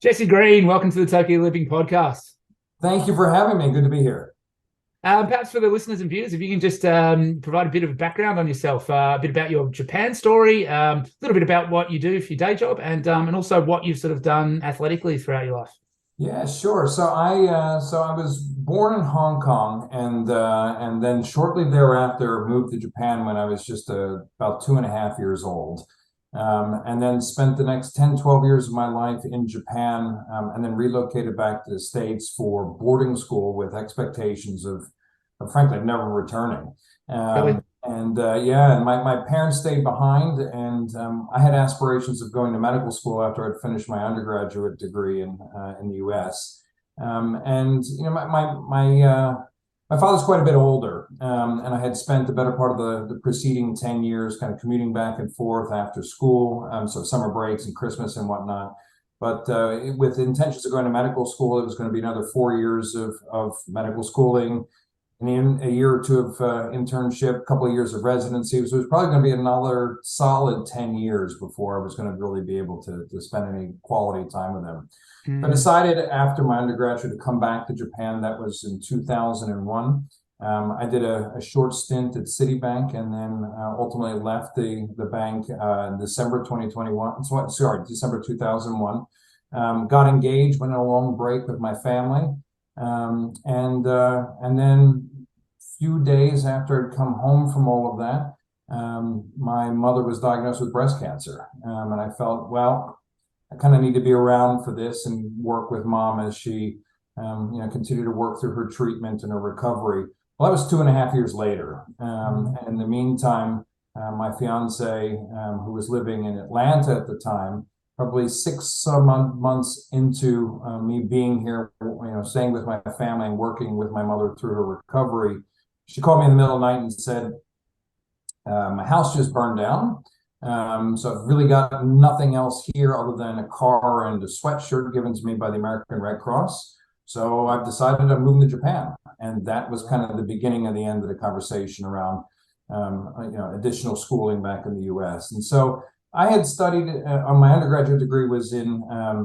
Jesse Green, welcome to the Tokyo Living Podcast. Thank you for having me. Good to be here. Perhaps for the listeners and viewers, if you can just provide a bit of background on yourself, a bit about your Japan story, a little bit about what you do for your day job, and also what you've sort of done athletically throughout your life. Yeah, sure. So I was born in Hong Kong, and then shortly thereafter moved to Japan when I was just about 2.5 years old, and then spent the next 10, 12 years of my life in Japan, and then relocated back to the States for boarding school with expectations of frankly never returning. Really? And my parents stayed behind, and I had aspirations of going to medical school after I'd finished my undergraduate degree in the U.S. And my father's quite a bit older, and I had spent the better part of the preceding 10 years kind of commuting back and forth after school, so summer breaks and Christmas and whatnot. But with intentions of going to medical school, it was going to be another 4 years of medical schooling, and a year or two of internship, a couple of years of residency. So it was probably going to be another solid 10 years before I was going to really be able to spend any quality time with them. I Mm. decided after my undergraduate to come back to Japan. That was in 2001. I did a short stint at Citibank, and then ultimately left the bank in December 2021. December 2001. Got engaged, went on a long break with my family. And then a few days after I'd come home from all of that, my mother was diagnosed with breast cancer. And I felt, well, I kind of need to be around for this and work with mom as she, continued to work through her treatment and her recovery. Well, that was 2.5 years later. And in the meantime, my fiance, who was living in Atlanta at the time, probably six months into me being here, staying with my family and working with my mother through her recovery, she called me in the middle of the night and said, my house just burned down. So I've really got nothing else here other than a car and a sweatshirt given to me by the American Red Cross. So I've decided I'm moving to Japan. And that was kind of the beginning of the end of the conversation around, additional schooling back in the US. And so I had studied on my undergraduate degree was in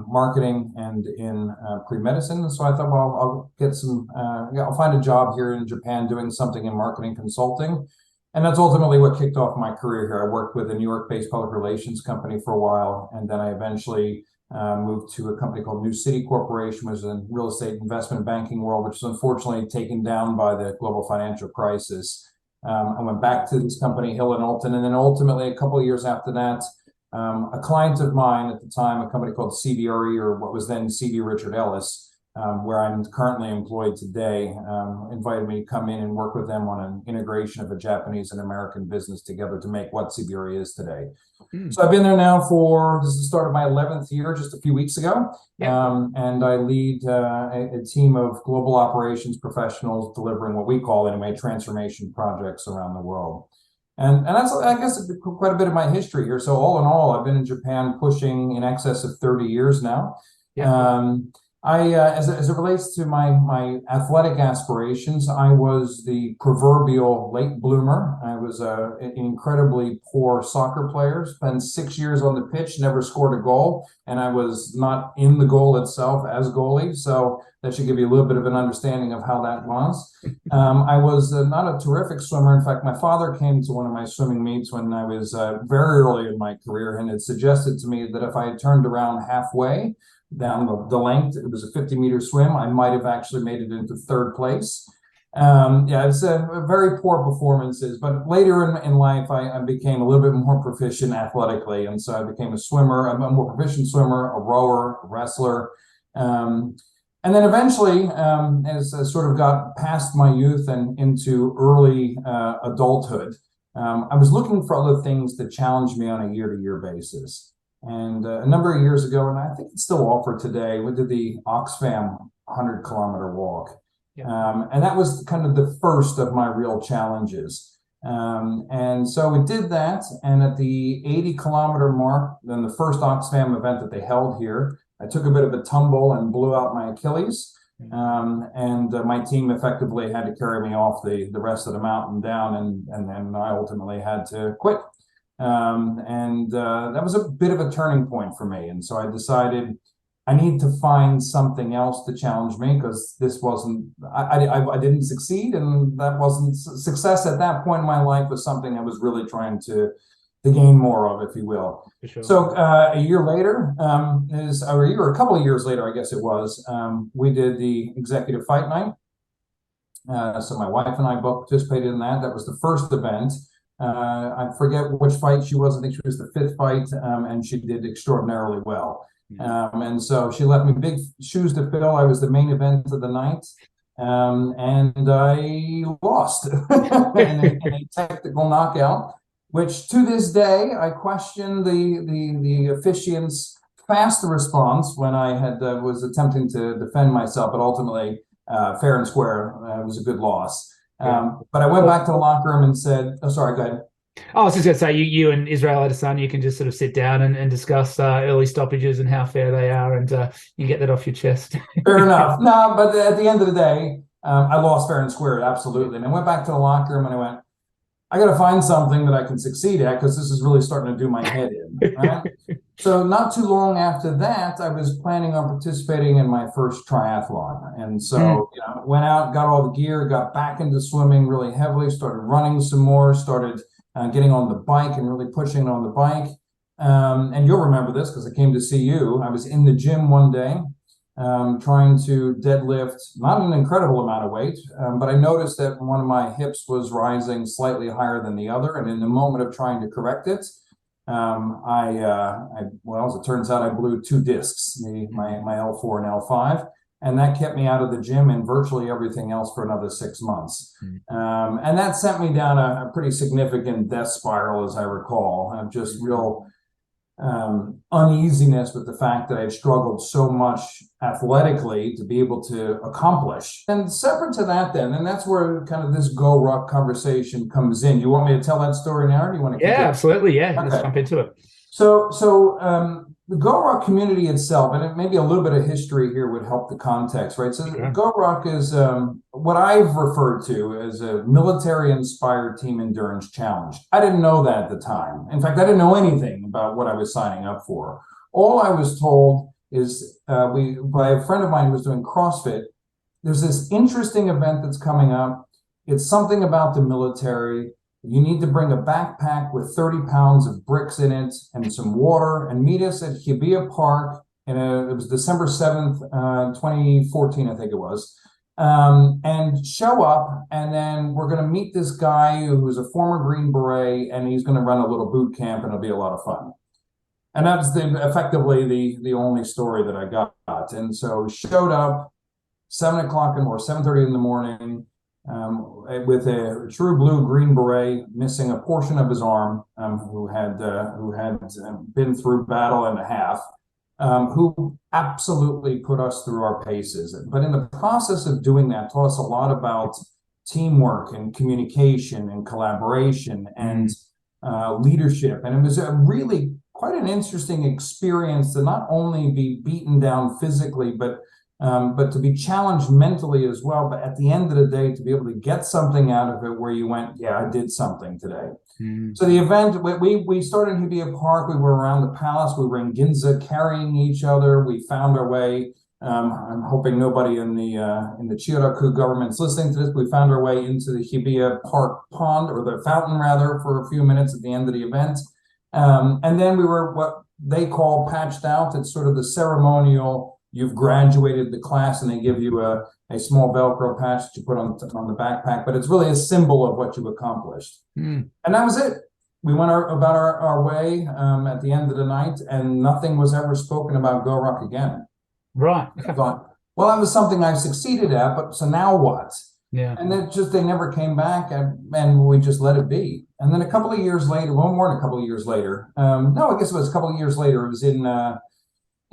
marketing and in pre-medicine. And so I thought, well, I'll get I'll find a job here in Japan doing something in marketing consulting. And that's ultimately what kicked off my career here. I worked with a New York-based public relations company for a while, and then I eventually moved to a company called New City Corporation, which is a real estate investment banking world, which was unfortunately taken down by the global financial crisis. I went back to this company, Hill and Alton, and then ultimately a couple of years after that, a client of mine at the time, a company called CBRE, or what was then CB Richard Ellis, where I'm currently employed today, invited me to come in and work with them on an integration of a Japanese and American business together to make what CBRE is today. Mm. So I've been there now this is the start of my 11th year, just a few weeks ago. Yeah. And I lead a team of global operations professionals delivering what we call, anyway, transformation projects around the world. And that's, I guess, quite a bit of my history here. So all in all, I've been in Japan pushing in excess of 30 years now. Yeah. As it relates to my athletic aspirations, I was the proverbial late bloomer. I was an incredibly poor soccer player, spent 6 years on the pitch, never scored a goal, and I was not in the goal itself as goalie. So that should give you a little bit of an understanding of how that was. I was not a terrific swimmer. In fact, my father came to one of my swimming meets when I was very early in my career, and had suggested to me that if I had turned around halfway down the length, it was a 50-meter swim, I might have actually made it into third place. It's a very poor performances, but later in life, I became a little bit more proficient athletically. And so I became a swimmer, a more proficient swimmer, a rower, a wrestler. And then eventually, as I sort of got past my youth and into early adulthood, I was looking for other things that challenged me on a year-to-year basis. And a number of years ago, and I think it's still offered today, we did the Oxfam 100-kilometer walk. Yeah. And that was kind of the first of my real challenges. And so we did that. And at the 80-kilometer mark, then the first Oxfam event that they held here, I took a bit of a tumble and blew out my Achilles. And my team effectively had to carry me off the rest of the mountain down. And then I ultimately had to quit. That was a bit of a turning point for me. And so I decided I need to find something else to challenge me, because this wasn't, I didn't succeed, and that wasn't success at that point in my life. Was something I was really trying to gain more of, if you will. For sure. So a year later, or a couple of years later, I guess it was, we did the executive fight night. So my wife and I both participated in that. That was the first event. I forget which fight she was. I think she was the fifth fight, and she did extraordinarily well. And so she left me big shoes to fill. I was the main event of the night, and I lost in a technical knockout, which to this day I question the officiant's fast response when I had was attempting to defend myself, but ultimately fair and square. It was a good loss. But I went back to the locker room and said, "Oh, sorry, go ahead." I was just going to say, you and Israel Adesanya, you can just sort of sit down and discuss early stoppages and how fair they are, and you get that off your chest. Fair enough. No, but at the end of the day, I lost fair and square, absolutely. And I went back to the locker room and I went, I got to find something that I can succeed at, because this is really starting to do my head in. Right? So not too long after that, I was planning on participating in my first triathlon. And so went out, got all the gear, got back into swimming really heavily, started running some more, started getting on the bike and really pushing on the bike. And you'll remember this because I came to see you. I was in the gym one day trying to deadlift, not an incredible amount of weight, but I noticed that one of my hips was rising slightly higher than the other. And in the moment of trying to correct it, well, as it turns out, I blew two discs, my L4 and L5. And that kept me out of the gym and virtually everything else for another 6 months. And that sent me down a pretty significant death spiral, as I recall, of just real uneasiness with the fact that I've struggled so much athletically to be able to accomplish. And separate to that then, and that's where kind of this GoRuck conversation comes in. You want me to tell that story now, or do you want to keep it? Absolutely. Yeah, okay. Let's jump into it. So the GoRuck community itself, and maybe a little bit of history here would help the context, right? So GoRuck is what I've referred to as a military-inspired team endurance challenge. I didn't know that at the time. In fact, I didn't know anything about what I was signing up for. All I was told is by a friend of mine who was doing CrossFit, there's this interesting event that's coming up. It's something about the military. You need to bring a backpack with 30 pounds of bricks in it and some water, and meet us at Hibiya Park. It was December 7th, 2014, I think it was. And show up, and then we're going to meet this guy who's a former Green Beret, and he's going to run a little boot camp, and it'll be a lot of fun. And that's effectively the only story that I got. And so showed up 7:30 in the morning. With a true blue Green Beret missing a portion of his arm, who had been through battle and a half, who absolutely put us through our paces. But in the process of doing that, taught us a lot about teamwork and communication and collaboration and leadership. And it was a really quite an interesting experience to not only be beaten down physically, but to be challenged mentally as well. But at the end of the day, to be able to get something out of it where you went, yeah, I did something today. So the event, we started in Hibiya Park. We were around the palace. We were in Ginza carrying each other. We found our way. I'm hoping nobody in the Chiraku government's listening to this. We found our way into the Hibiya Park pond, or the fountain rather, for a few minutes at the end of the event. And then we were what they call patched out. It's sort of the ceremonial, you've graduated the class and they give you a small Velcro patch that you put on the backpack, but it's really a symbol of what you've accomplished. And that was it. We went about our way at the end of the night, and nothing was ever spoken about GoRuck again. Right. I thought, well, that was something I succeeded at, but so now what? Yeah. And they never came back, and we just let it be. And then a couple of years later, well, more than a couple of years later, no, I guess it was a couple of years later, it was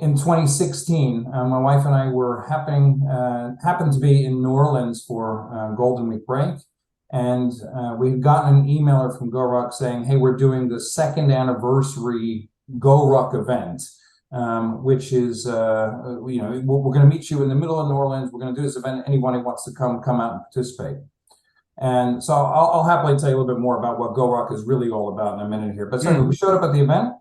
in 2016, my wife and I were happened to be in New Orleans for Golden Week break, and we'd gotten an emailer from GoRuck saying, "Hey, we're doing the second anniversary GoRuck event, which is we're going to meet you in the middle of New Orleans. We're going to do this event. Anyone who wants to come out and participate." And so I'll happily tell you a little bit more about what GoRuck is really all about in a minute here. But so we showed up at the event.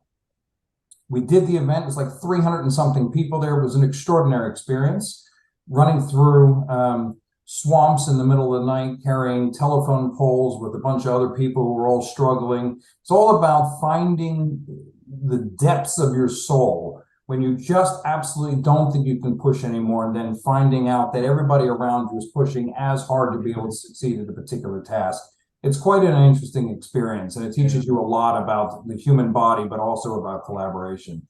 We did the event. It was like 300 and something people there. It was an extraordinary experience, running through swamps in the middle of the night, carrying telephone poles with a bunch of other people who were all struggling. It's all about finding the depths of your soul when you just absolutely don't think you can push anymore, and then finding out that everybody around you is pushing as hard to be able to succeed at a particular task. It's quite an interesting experience, and it teaches you a lot about the human body, but also about collaboration.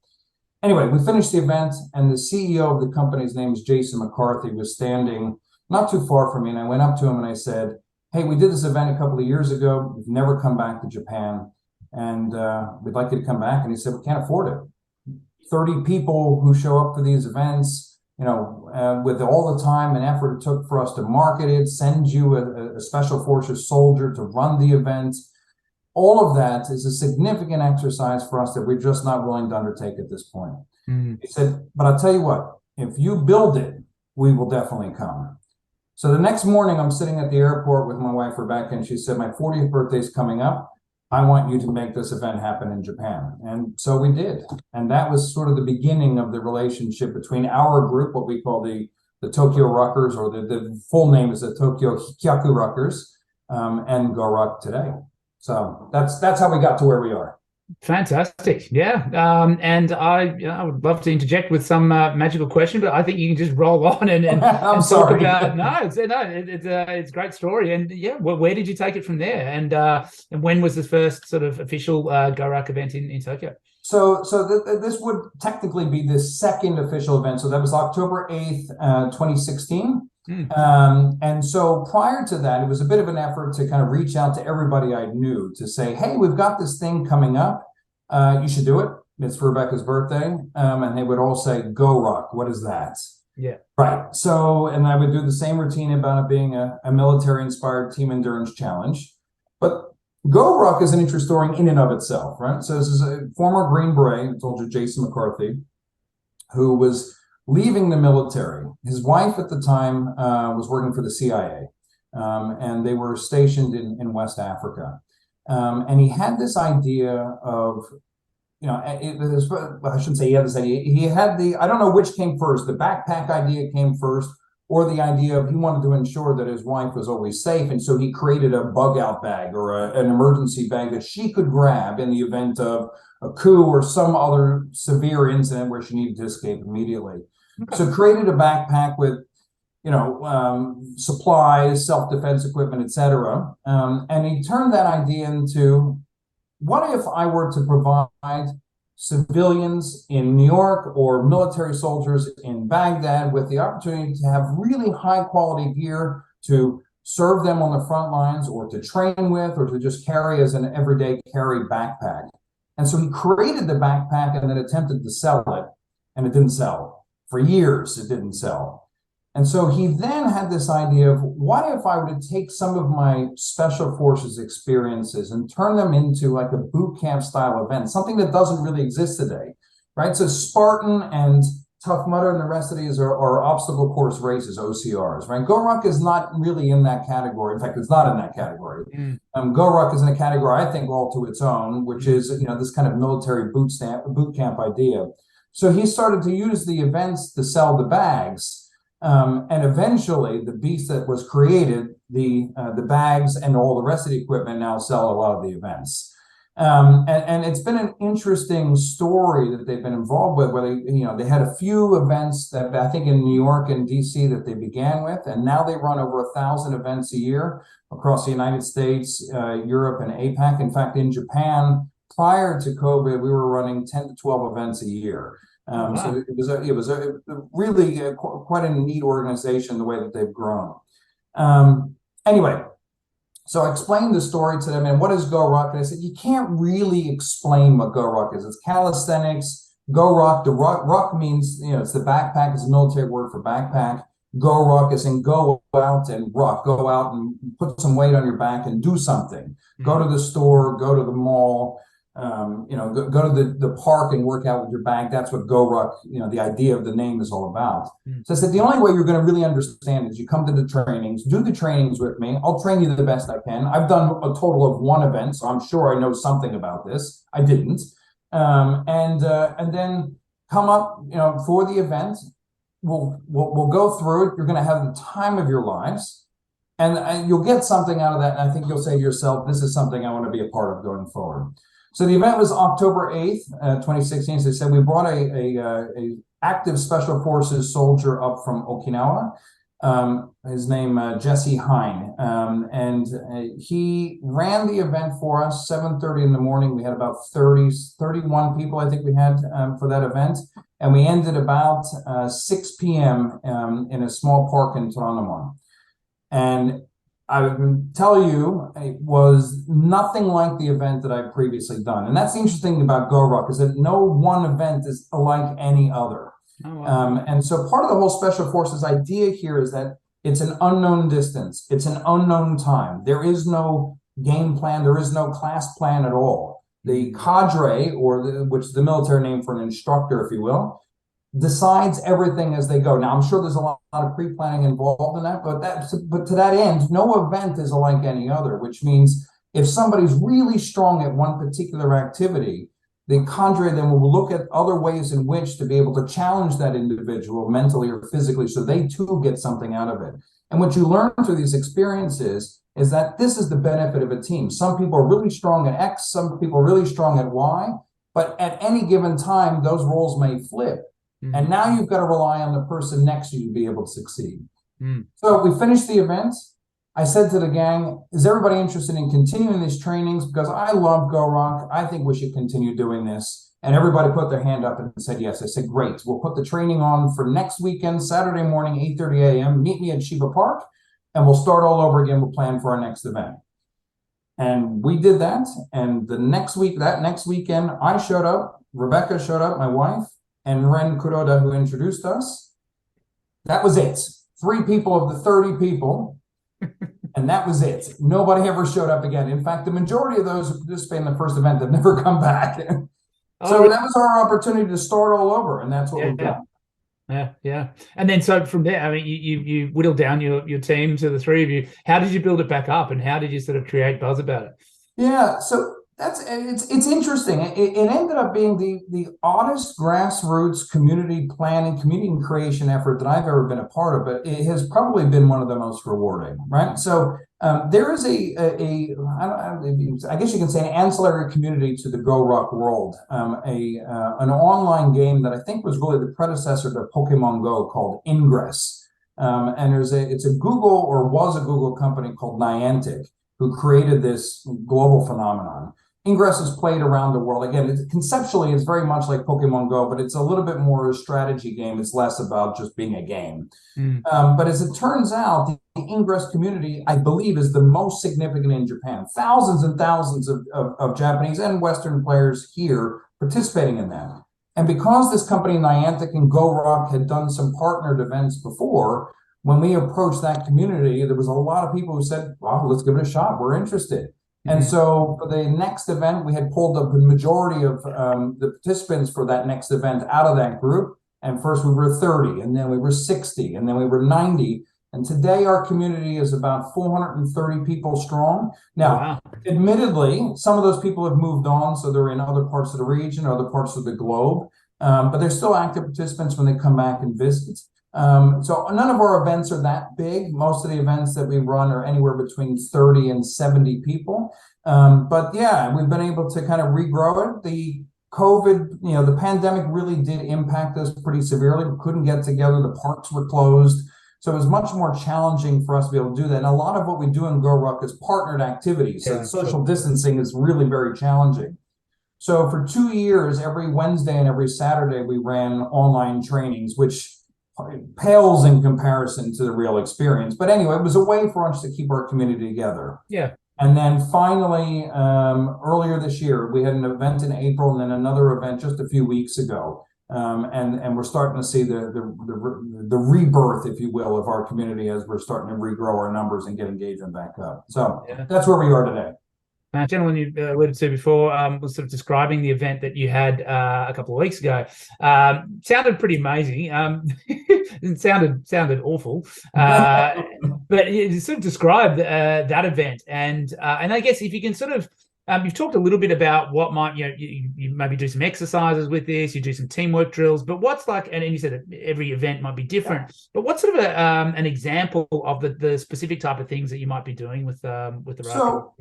Anyway, we finished the event, and the CEO of the company's name is Jason McCarthy, was standing not too far from me, and I went up to him and I said, hey, we did this event a couple of years ago. We've never come back to Japan, and we'd like you to come back. And he said, we can't afford it. 30 people who show up for these events, with all the time and effort it took for us to market it, send you a special forces soldier to run the event. All of that is a significant exercise for us that we're just not willing to undertake at this point. He said, but I'll tell you what, if you build it, we will definitely come. So the next morning, I'm sitting at the airport with my wife, Rebecca, and she said, my 40th birthday is coming up. I want you to make this event happen in Japan. And so we did. And that was sort of the beginning of the relationship between our group, what we call the Tokyo Ruckers, or the full name is the Tokyo Ruckers, and GoRuck today. So that's how we got to where we are. Fantastic. Yeah. And I would love to interject with some magical question, but I think you can just roll on and talk about, it's a great story. And yeah, where did you take it from there? And when was the first sort of official GoRuck event in Tokyo? So this would technically be the second official event. So that was October 8th, 2016. And so prior to that, it was a bit of an effort to kind of reach out to everybody I knew to say, hey, we've got this thing coming up. You should do it. It's for Rebecca's birthday. And they would all say, GoRuck. What is that? Yeah. Right. So, and I would do the same routine about it being a military-inspired team endurance challenge. But GoRuck is an interesting story in and of itself, right? So this is a former Green Beret, I told you, Jason McCarthy, who was leaving the military. His wife at the time was working for the CIA, and they were stationed in West Africa. And he had this idea of, I shouldn't say he had this idea. He had I don't know which came first, the backpack idea came first, or the idea of he wanted to ensure that his wife was always safe. And so he created a bug out bag or an emergency bag that she could grab in the event of a coup or some other severe incident where she needed to escape immediately. So created a backpack with, supplies, self-defense equipment, etc. And he turned that idea into, what if I were to provide civilians in New York or military soldiers in Baghdad with the opportunity to have really high quality gear to serve them on the front lines, or to train with, or to just carry as an everyday carry backpack. And so he created the backpack and then attempted to sell it, and it didn't sell. For years, it didn't sell. And so he then had this idea of, what if I were to take some of my special forces experiences and turn them into like a boot camp style event, something that doesn't really exist today, right? So Spartan and Tough Mudder and the rest of these are obstacle course races, OCRs, right? GoRuck is not really in that category. In fact, it's not in that category. GoRuck is in a category, I think, all to its own, which is, this kind of military boot camp idea. So he started to use the events to sell the bags. And eventually, the beast that was created, the bags and all the rest of the equipment, now sell a lot of the events. And it's been an interesting story that they've been involved with, where they had a few events that I think in New York and DC that they began with, and now they run over 1,000 events a year across the United States, Europe, and APAC. In fact, in Japan, prior to COVID, we were running 10 to 12 events a year. So it was a really quite a neat organization, the way that they've grown. Anyway, so I explained the story to them, and what is GoRuck? And I said, you can't really explain what GoRuck is. It's calisthenics. GoRuck, the ruck means, it's the backpack, it's a military word for backpack. GoRuck is in go out and ruck, go out and put some weight on your back and do something. Go to the store, go to the mall. Go to the park and work out with your bag. That's what GoRuck, the idea of the name is all about. So I said, the only way you're going to really understand is you come to the trainings, do the trainings with me. I'll train you the best I can. I've done a total of one event, so I'm sure I know something about this. I didn't. And then come up, for the event. We'll go through it. You're going to have the time of your lives, and you'll get something out of that. And I think you'll say to yourself, "This is something I want to be a part of going forward." So the event was October 8th, 2016. So they said we brought a active special forces soldier up from Okinawa. His name Jesse Hine, and he ran the event for us. 7:30 in the morning. We had about 31 people, I think we had for that event, and we ended about 6 p.m. In a small park in Toronto. And I would tell you, it was nothing like the event that I've previously done. And that's the interesting thing about GoRuck, is that no one event is like any other. Oh, wow. And so part of the whole Special Forces idea here is that it's an unknown distance. It's an unknown time. There is no game plan. There is no class plan at all. The cadre, which is the military name for an instructor, if you will, decides everything as they go. Now, I'm sure there's a lot of pre-planning involved in that, but to that end, no event is like any other, which means if somebody's really strong at one particular activity, the cadre then will look at other ways in which to be able to challenge that individual mentally or physically, so they too get something out of it. And what you learn through these experiences is that this is the benefit of a team. Some people are really strong at X, some people are really strong at Y, but at any given time, those roles may flip. And now you've got to rely on the person next to you to be able to succeed. So we finished the event. I said to the gang, is everybody interested in continuing these trainings? Because I love GoRuck. I think we should continue doing this. And everybody put their hand up and said yes. I said, great. We'll put the training on for next weekend, Saturday morning, 8:30 a.m. Meet me at Shiba Park, and we'll start all over again. We'll plan for our next event. And we did that. And that next weekend, I showed up, Rebecca showed up, my wife, and Ren Kuroda, who introduced us. That was it. 3 people of the 30 people, and that was it. Nobody ever showed up again. In fact, the majority of those who participated in the first event have never come back. So that was our opportunity to start all over, and that's what we've done. Yeah. And then so from there, I mean, you whittled down your team to the 3 of you. How did you build it back up, and how did you sort of create buzz about it? Yeah, so it's interesting. It ended up being the oddest grassroots community planning, community creation effort that I've ever been a part of, but it has probably been one of the most rewarding, right? So there is I guess you can say, an ancillary community to the GoRuck world, an online game that I think was really the predecessor to Pokemon Go, called Ingress. And it's a Google, or was a Google company, called Niantic, who created this global phenomenon. Ingress is played around the world. Again, conceptually, it's very much like Pokemon Go, but it's a little bit more a strategy game. It's less about just being a game. But as it turns out, the Ingress community, I believe, is the most significant in Japan. Thousands and thousands of Japanese and Western players here participating in that. And because this company, Niantic and GoRuck, had done some partnered events before, when we approached that community, there was a lot of people who said, wow, let's give it a shot. We're interested. And so for the next event, we had pulled up the majority of the participants for that next event out of that group. And first we were 30, and then we were 60, and then we were 90. And today our community is about 430 people strong. Now, admittedly, some of those people have moved on, so they're in other parts of the region, other parts of the globe. But they're still active participants when they come back and visit. So none of our events are that big. Most of the events that we run are anywhere between 30 and 70 people. But yeah, we've been able to kind of regrow it. The COVID, the pandemic really did impact us pretty severely. We couldn't get together. The parks were closed. So it was much more challenging for us to be able to do that. And a lot of what we do in GoRuck is partnered activities. So social distancing is really very challenging. So for 2 years, every Wednesday and every Saturday, we ran online trainings, which pales in comparison to the real experience. But anyway, it was a way for us to keep our community together. Yeah. And then finally, earlier this year, we had an event in April, and then another event just a few weeks ago. And we're starting to see the rebirth, if you will, of our community as we're starting to regrow our numbers and get engagement back up. So that's where we are today. Gentleman you alluded to before was sort of describing the event that you had a couple of weeks ago. Sounded pretty amazing. It sounded awful, but you sort of described that event, and I guess if you can sort of You've talked a little bit about what might, you maybe do some exercises with this, you do some teamwork drills, but what's like, and you said that every event might be different, but what's sort of an example of the specific type of things that you might be doing with the So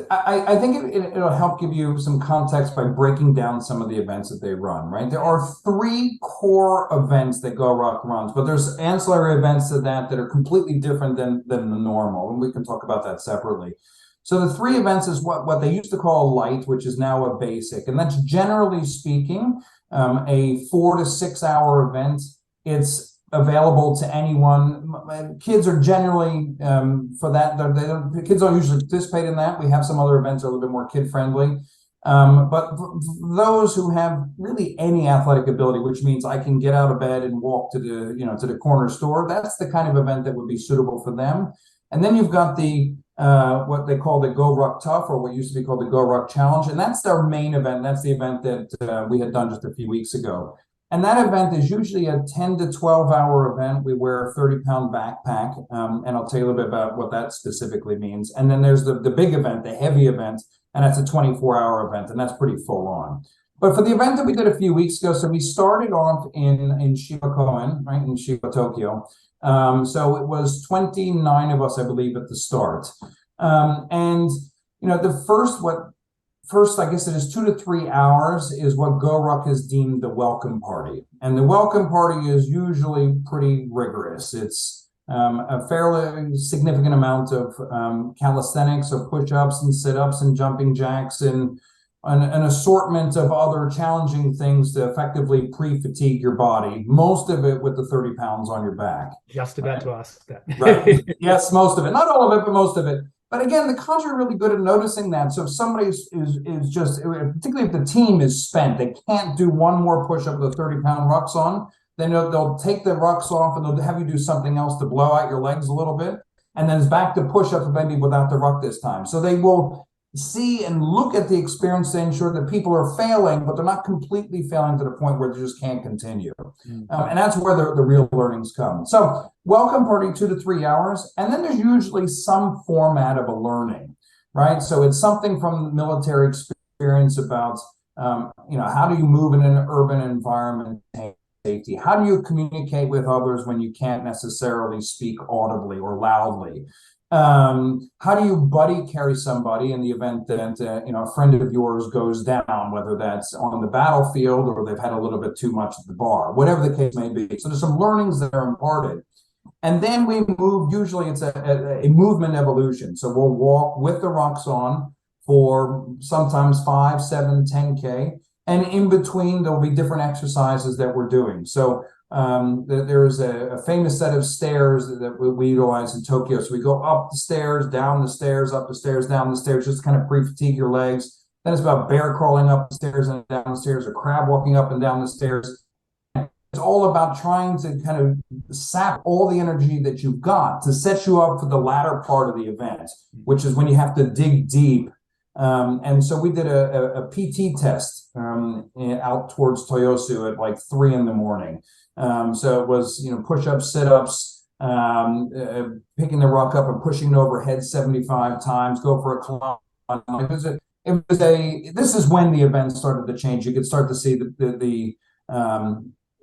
I think it'll help give you some context by breaking down some of the events that they run, right? There are 3 core events that GoRuck runs, but there's ancillary events to that are completely different than the normal, and we can talk about that separately. So the 3 events is what they used to call light, which is now a basic, and that's generally speaking a 4 to 6 hour event. It's available to anyone. Kids are generally for that. Kids don't usually participate in that. We have some other events that are a little bit more kid friendly. But those who have really any athletic ability, which means I can get out of bed and walk to the corner store, that's the kind of event that would be suitable for them. And then you've got the what they call the GoRuck Tough, or what used to be called the GoRuck Challenge, and that's their main event. That's the event that we had done just a few weeks ago. And that event is usually a 10 to 12 hour event. We wear a 30-pound backpack, and I'll tell you a little bit about what that specifically means. And then there's the big event, the heavy event, and that's a 24-hour event, and that's pretty full on. But for the event that we did a few weeks ago, so we started off in Shiba-Koen, right, in Shiba, Tokyo. So it was 29 of us, I believe, at the start. And the first, I guess it is 2 to 3 hours is what GoRuck has deemed the welcome party. And the welcome party is usually pretty rigorous. It's a fairly significant amount of calisthenics, so push-ups and sit-ups and jumping jacks and an assortment of other challenging things to effectively pre-fatigue your body, most of it with the 30 pounds on your back. Just about to ask that. Right. Yes, most of it. Not all of it, but most of it. But again, the coaches are really good at noticing that. So if somebody is just, particularly if the team is spent, they can't do one more push-up with a 30-pound rucks on, then they'll take the rucks off and they'll have you do something else to blow out your legs a little bit. And then it's back to push-ups, maybe without the ruck this time. So they will see and look at the experience to ensure that people are failing, but they're not completely failing to the point where they just can't continue. And that's where the real learnings come. So welcome party 2 to 3 hours. And then there's usually some format of a learning, right? So it's something from the military experience about, how do you move in an urban environment, safety? How do you communicate with others when you can't necessarily speak audibly or loudly? How do you buddy carry somebody in the event that a friend of yours goes down, whether that's on the battlefield or they've had a little bit too much at the bar, whatever the case may be. So there's some learnings that are imparted. And then we move, usually it's a movement evolution. So we'll walk with the rucks on for sometimes 5, 7, 10K. And in between, there'll be different exercises that we're doing. So there's a famous set of stairs that we utilize in Tokyo. So we go up the stairs, down the stairs, up the stairs, down the stairs, just to kind of pre-fatigue your legs. Then it's about bear crawling up the stairs and down the stairs, or crab walking up and down the stairs. It's all about trying to kind of sap all the energy that you've got to set you up for the latter part of the event, which is when you have to dig deep. And so we did a PT test out towards Toyosu at like 3 a.m. So it was, push-ups, sit-ups, picking the ruck up and pushing it overhead 75 times, go for a climb. This is when the event started to change. You could start to see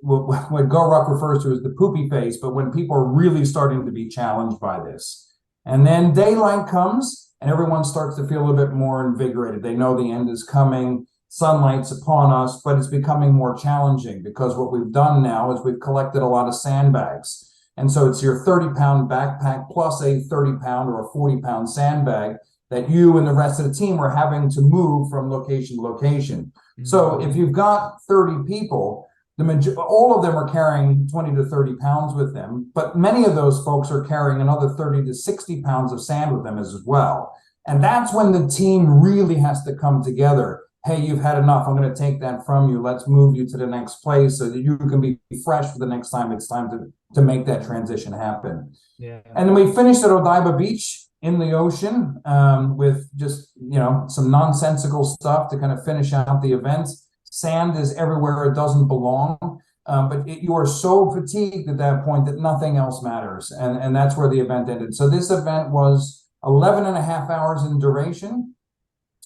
what GoRuck refers to as the poopy face, but when people are really starting to be challenged by this. And then daylight comes and everyone starts to feel a little bit more invigorated. They know the end is coming. Sunlight's upon us, but it's becoming more challenging because what we've done now is we've collected a lot of sandbags. And so it's your 30-pound backpack plus a 30-pound or a 40-pound sandbag that you and the rest of the team are having to move from location to location. Mm-hmm. So if you've got 30 people, all of them are carrying 20 to 30 pounds with them, but many of those folks are carrying another 30 to 60 pounds of sand with them as well. And that's when the team really has to come together. Hey, you've had enough. I'm going to take that from you. Let's move you to the next place so that you can be fresh for the next time it's time to make that transition happen. Yeah. And then we finished at Odaiba Beach in the ocean with just, some nonsensical stuff to kind of finish out the event. Sand is everywhere it doesn't belong, but you are so fatigued at that point that nothing else matters. And that's where the event ended. So this event was 11 and a half hours in duration.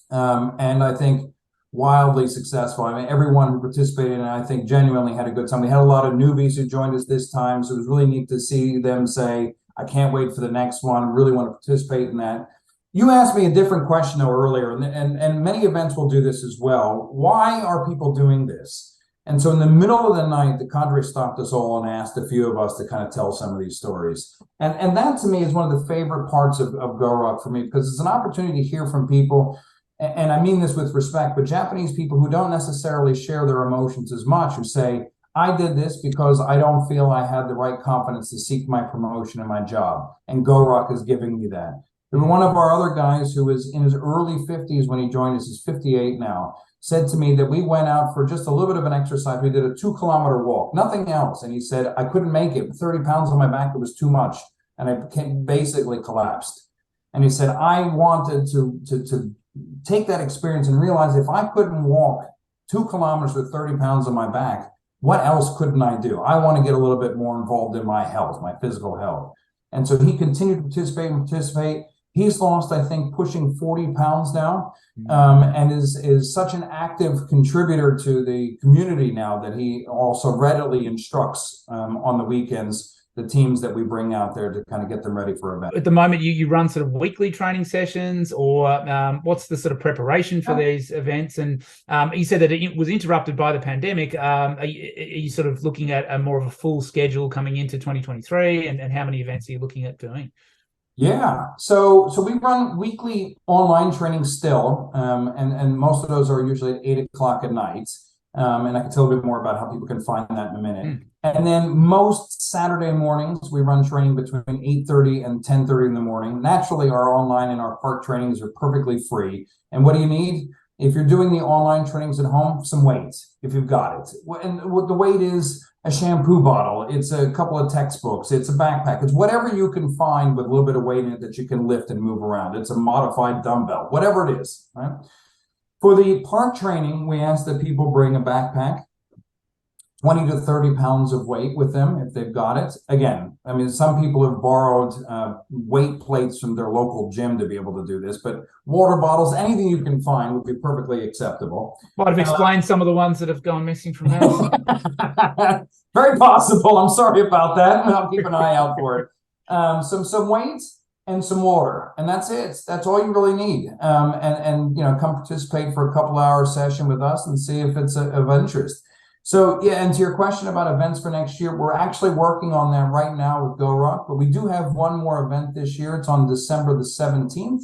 And I think wildly successful. I mean, everyone who participated in it, I think, genuinely had a good time. We had a lot of newbies who joined us this time, so it was really neat to see them say, I can't wait for the next one, really want to participate in that. You asked me a different question though earlier, and many events will do this as well. Why are people doing this? And so in the middle of the night, the cadre stopped us all and asked a few of us to kind of tell some of these stories. And that to me is one of the favorite parts of GoRuck for me, because it's an opportunity to hear from people, and I mean this with respect, but Japanese people who don't necessarily share their emotions as much, who say, I did this because I don't feel I had the right confidence to seek my promotion in my job, and GoRuck is giving me that. One of our other guys who was in his early 50s when he joined us, he's 58 now, said to me that we went out for just a little bit of an exercise. We did a 2-kilometer walk, nothing else. And he said, I couldn't make it. 30 pounds on my back, it was too much. And I basically collapsed. And he said, I wanted to take that experience and realize if I couldn't walk 2 kilometers with 30 pounds on my back, what else couldn't I do? I want to get a little bit more involved in my health, my physical health. And so he continued to participate. He's lost, I think, pushing 40 pounds now, and is such an active contributor to the community now that he also readily instructs on the weekends the teams that we bring out there to kind of get them ready for events. At the moment, you run sort of weekly training sessions, or what's the sort of preparation for these events? And you said that it was interrupted by the pandemic. Are you sort of looking at a more of a full schedule coming into 2023? And how many events are you looking at doing? Yeah, so we run weekly online training still, and most of those are usually at 8 o'clock at night. And I can tell a bit more about how people can find that in a minute. And then most Saturday mornings, we run training between 8:30 and 10:30 in the morning. Naturally, our online and our park trainings are perfectly free. And what do you need? If you're doing the online trainings at home, some weights, if you've got it. And what the weight is, a shampoo bottle, it's a couple of textbooks, it's a backpack, it's whatever you can find with a little bit of weight in it that you can lift and move around. It's a modified dumbbell, whatever it is, right? For the park training, we ask that people bring a backpack, 20 to 30 pounds of weight with them if they've got it. Again, I mean, some people have borrowed weight plates from their local gym to be able to do this, but water bottles, anything you can find would be perfectly acceptable. Might have explained some of the ones that have gone missing from that. Very possible. I'm sorry about that. I'll keep an eye out for it. Some weights and some water, and that's it. That's all you really need. And you know, come participate for a couple-hour session with us and see if it's of interest. So yeah, and to your question about events for next year, we're actually working on that right now with GoRuck, but we do have one more event this year. It's on December the 17th.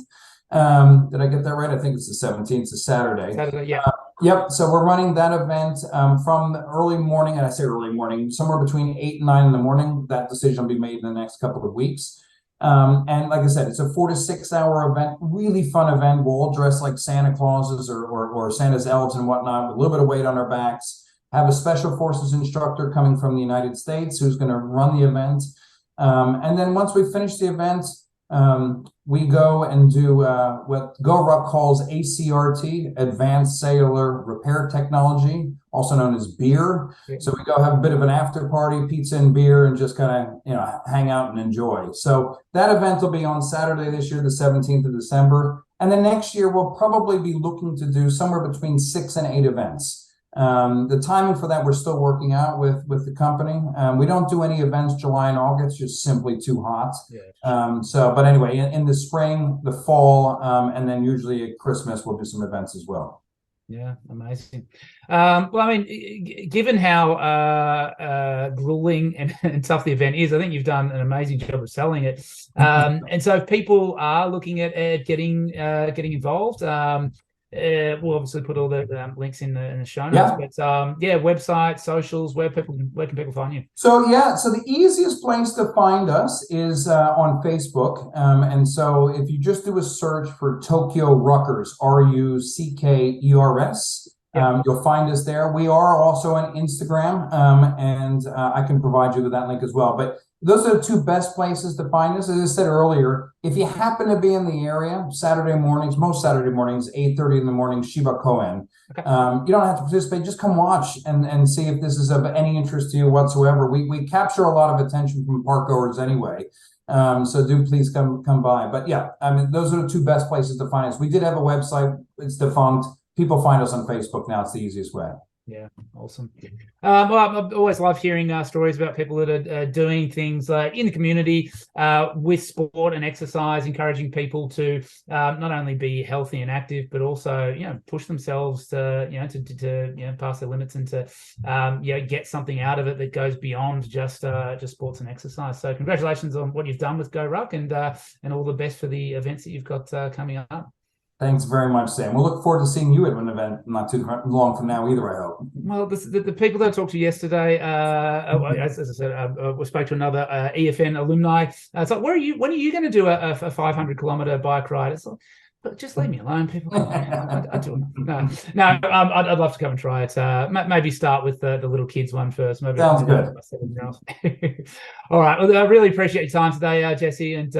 Did I get that right? I think it's the 17th, it's a Saturday. Saturday, yeah. Yep, so we're running that event from the early morning, and I say early morning, somewhere between 8 and 9 in the morning. That decision will be made in the next couple of weeks. And like I said, it's a 4 to 6 hour event, really fun event. We'll all dress like Santa Clauses or Santa's elves and whatnot, with a little bit of weight on our backs. Have a special forces instructor coming from the United States who's going to run the event. And then once we finish the event, we go and do what GoRuck calls ACRT, Advanced Cellular Repair Technology, also known as beer. So we go have a bit of an after party, pizza and beer, and just kind of hang out and enjoy. So that event will be on Saturday this year, the 17th of December. And then next year, we'll probably be looking to do somewhere between 6 and 8 events. The timing for that we're still working out with the company. We don't do any events July and August, just simply too hot. But anyway, in the spring, the fall, and then usually at Christmas, we'll do some events as well. Yeah, amazing. Well, I mean, given how grueling and tough the event is, I think you've done an amazing job of selling it. And so if people are looking at getting involved, we'll obviously put all the links in the show notes. But website, socials, where can people find you? So the easiest place to find us is on Facebook. And so if you just do a search for Tokyo Ruckers, RUCKERS, you'll find us there. We are also on Instagram, and I can provide you with that link as well. But those are the two best places to find us. As I said earlier, if you happen to be in the area, Saturday mornings, most Saturday mornings, 8:30 in the morning, Shiba Koen. Okay. You don't have to participate. Just come watch and see if this is of any interest to you whatsoever. We capture a lot of attention from park goers anyway. So do please come by. But yeah, I mean, those are the two best places to find us. We did have a website. It's defunct. People find us on Facebook now. It's the easiest way. Yeah, awesome. Well, I always love hearing stories about people that are doing things in the community with sport and exercise, encouraging people to not only be healthy and active, but also, you know, push themselves to, you know, to pass their limits and to get something out of it that goes beyond just sports and exercise. So congratulations on what you've done with GoRuck, and all the best for the events that you've got coming up. Thanks very much, Sam. We'll look forward to seeing you at an event not too long from now either, I hope. Well, the people that I talked to yesterday, as I said, we spoke to another EFN alumni. It's like, when are you going to do a 500-kilometer bike ride? It's like, but just leave me alone, people. I do no. I'd love to come and try it. Maybe start with the little kids one first. Maybe sounds good. All right. Well, I really appreciate your time today, Jesse, and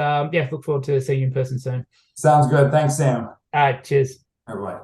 look forward to seeing you in person soon. Sounds good. Thanks, Sam. All right. Cheers. All right.